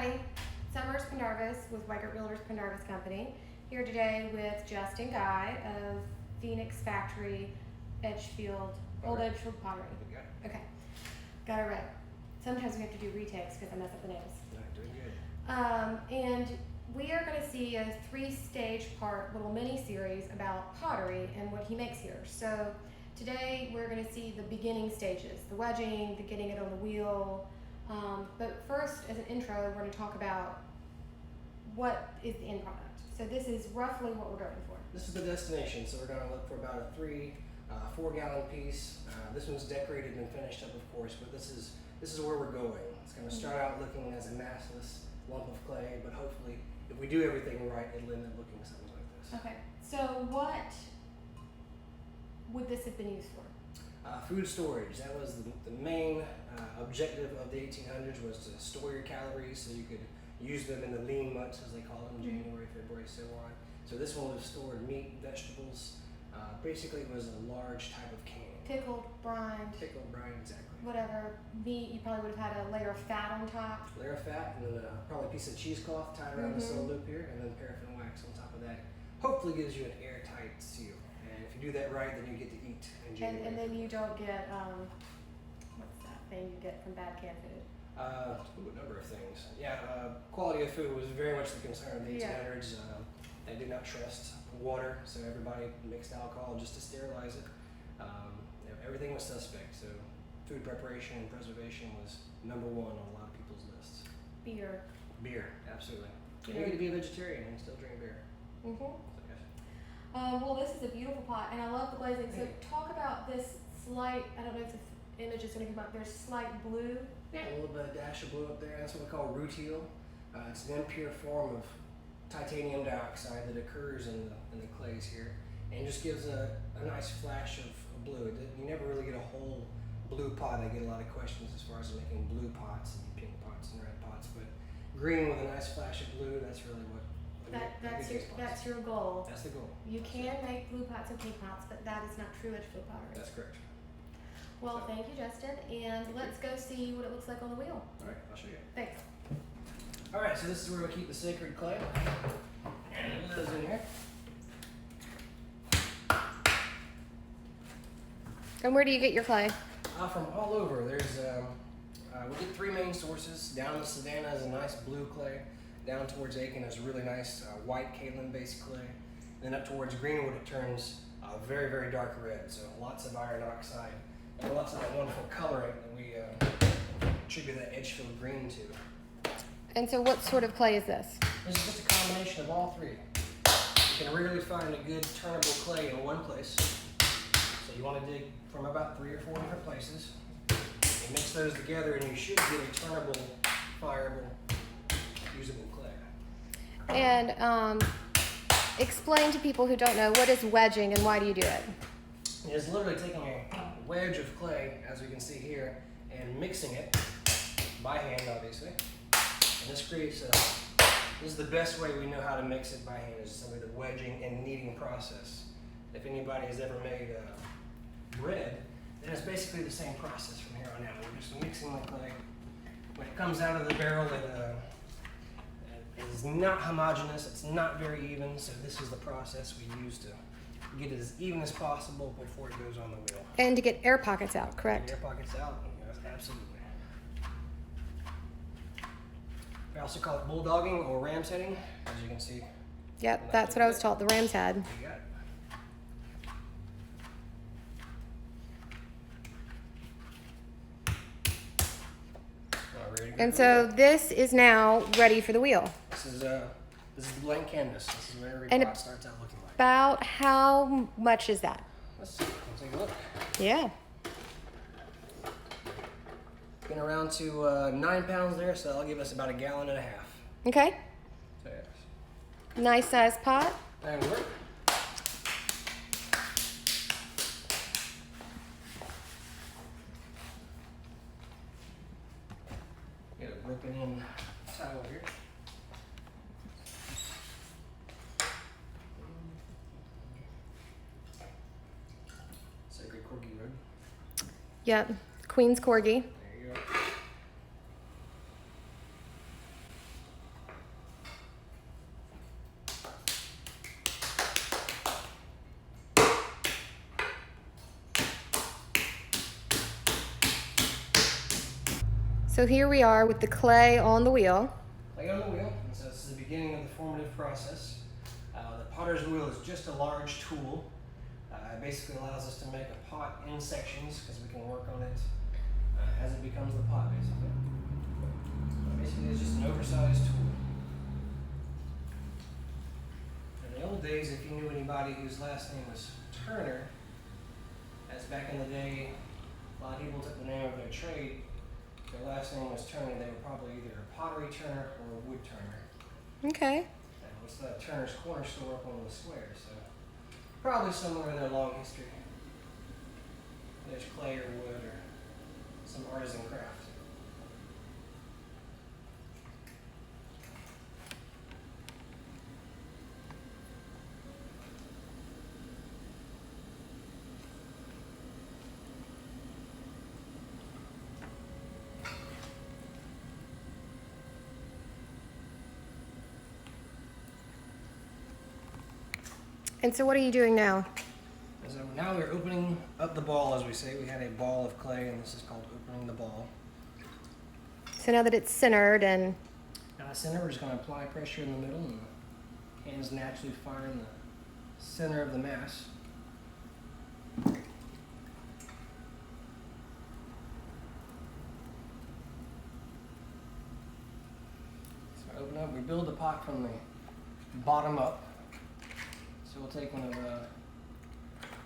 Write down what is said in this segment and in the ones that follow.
everybody. Summers Pendarvis with Weigert Builders Pendarvis Company. Here today with Justin Guy of Phoenix Factory, Edgefield, Old Edgefield Pottery. Okay, got it right. Sometimes we have to do retakes because I mess up the names. Doing good. And we are going to see a 3-stage part little mini series about pottery and what he makes here. So today we're going to see the beginning stages, the wedging, the getting it on the wheel. But first, as an intro, we're going to talk about what is the end product. So this is roughly what we're going for. This is the destination, so we're going to look for about a 4-gallon piece. This one's decorated and finished up, of course, but this is where we're going. It's going to start out looking as a massless lump of clay, but hopefully, if we do everything right, it'll end up looking something like this. Okay, so what would this have been used for? Food storage. That was the main objective of the 1800s, was to store your calories so you could use them in the lean months, as they call them, January, February, so on. So this one would have stored meat, vegetables. Basically, it was a large type of can. Pickled, brined. Pickled, brine, exactly. Whatever meat, you probably would have had a layer of fat on top. Layer of fat, and then probably a piece of cheesecloth tied around this little loop here, and then paraffin wax on top of that. Hopefully gives you an airtight seal. And if you do that right, then you get to eat in January. And then you don't get, what's that thing you get from bad canned food? A number of things. Yeah, quality of food was very much the concern of the 1800s. They did not trust water, so everybody mixed alcohol just to sterilize it. Everything was suspect, so food preparation and preservation was number one on a lot of people's lists. Beer. Beer, absolutely. You get to be a vegetarian and still drink beer. Mm-hmm. So, yes. Well, this is a beautiful pot, and I love the glazing. So talk about this slight, I don't know if the image is going to come up, there's slight blue. Yeah, a little bit of dash of blue up there. That's what we call rutile. It's an impure form of titanium dioxide that occurs in the clays here, and just gives a nice flash of blue. You never really get a whole blue pot. I get a lot of questions as far as making blue pots and pink pots and red pots, but green with a nice flash of blue, that's really what That's your goal. That's the goal. You can make blue pots and pink pots, but that is not true Edgefield pottery. That's correct. Well, thank you, Justin, and let's go see what it looks like on the wheel. All right, I'll show you. Thanks. All right, so this is where we keep the sacred clay. And it goes in here. And where do you get your clay? From all over. There's we get 3 main sources. Down the Savannah is a nice blue clay. Down towards Aiken is a really nice white kaolin-based clay. And then up towards Greenwood, it turns very, very dark red. So lots of iron oxide and lots of that wonderful coloring that we attribute that Edgefield green to. And so what sort of clay is this? This is just a combination of all 3. You can rarely find a good turnable clay in one place. So you want to dig from about 3 or 4 different places. You mix those together and you should get a turnable, fireable, usable clay. And explain to people who don't know, what is wedging and why do you do it? It's literally taking a wedge of clay, as we can see here, and mixing it by hand, obviously. And this creates this is the best way we know how to mix it by hand, is simply the wedging and kneading process. If anybody has ever made bread, then it's basically the same process from here on out. We're just mixing the clay. When it comes out of the barrel, it is not homogeneous, it's not very even, so this is the process we use to get it as even as possible before it goes on the wheel. And to get air pockets out, correct? Air pockets out, yes, absolutely. We also call it bulldogging or ram's heading, as you can see. Yep, that's what I was taught, the ram's head. You got it. And so this is now ready for the wheel. This is the blank canvas. This is what every And pot starts out looking like. About how much is that? Let's see. Let's take a look. Yeah. Getting around to 9 pounds there, so that'll give us about 1.5 gallons. Okay. So yes. Nice size pot. And work. Get a broken in towel here. Sacred corgi wood. Yep. Queen's Corgi. There you go. So here we are with the clay on the wheel. Clay on the wheel, and so this is the beginning of the formative process. The potter's wheel is just a large tool. It basically allows us to make a pot in sections because we can work on it as it becomes the pot, basically. Basically, it's just an oversized tool. In the old days, if you knew anybody whose last name was Turner, as back in the day, a lot of people took the name of their trade. Their last name was Turner. They were probably either a pottery turner or a wood turner. Okay. That was the Turner's Corner store up on the square, so probably somewhere in their long history. There's clay or wood or some artisan craft. And so what are you doing now? So now we're opening up the ball, as we say. We had a ball of clay, and this is called opening the ball. So now that it's centered and... Now the center, we're just going to apply pressure in the middle, and the hands naturally find the center of the mass. So open up, we build the pot from the bottom up. So we'll take one of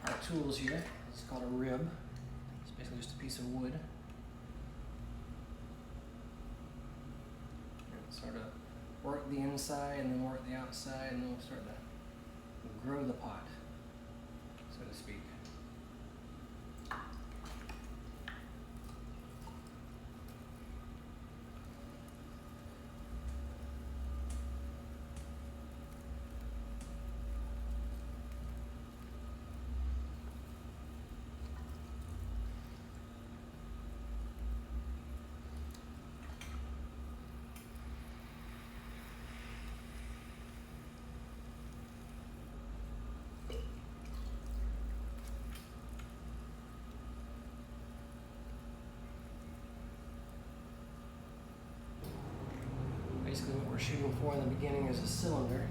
our tools here. It's called a rib. It's basically just a piece of wood. And sort of work the inside and then work the outside, and then we'll start to grow the pot, so to speak. Basically what we're shooting for in the beginning is a cylinder.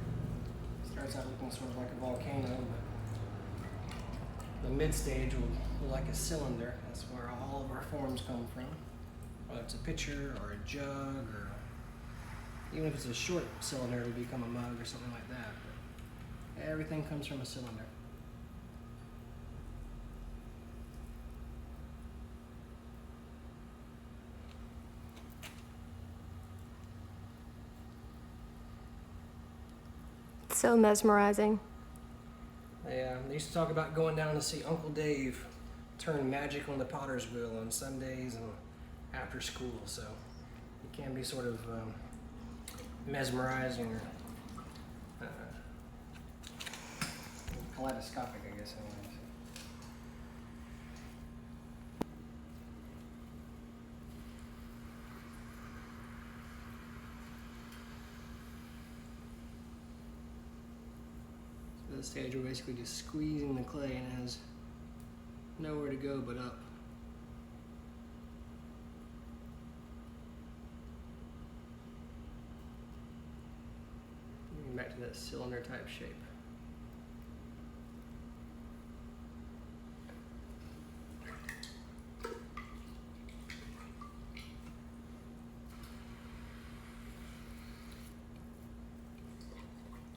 It starts out looking sort of like a volcano, but the mid stage will look like a cylinder. That's where all of our forms come from. Whether it's a pitcher or a jug, or even if it's a short cylinder, it'll become a mug or something like that. But everything comes from a cylinder. So mesmerizing. They used to talk about going down to see Uncle Dave turn magic on the potter's wheel on Sundays and after school, so it can be sort of mesmerizing or kaleidoscopic, I guess. Anyways. So this stage we're basically just squeezing the clay, and it has nowhere to go but up. Back to that cylinder type shape.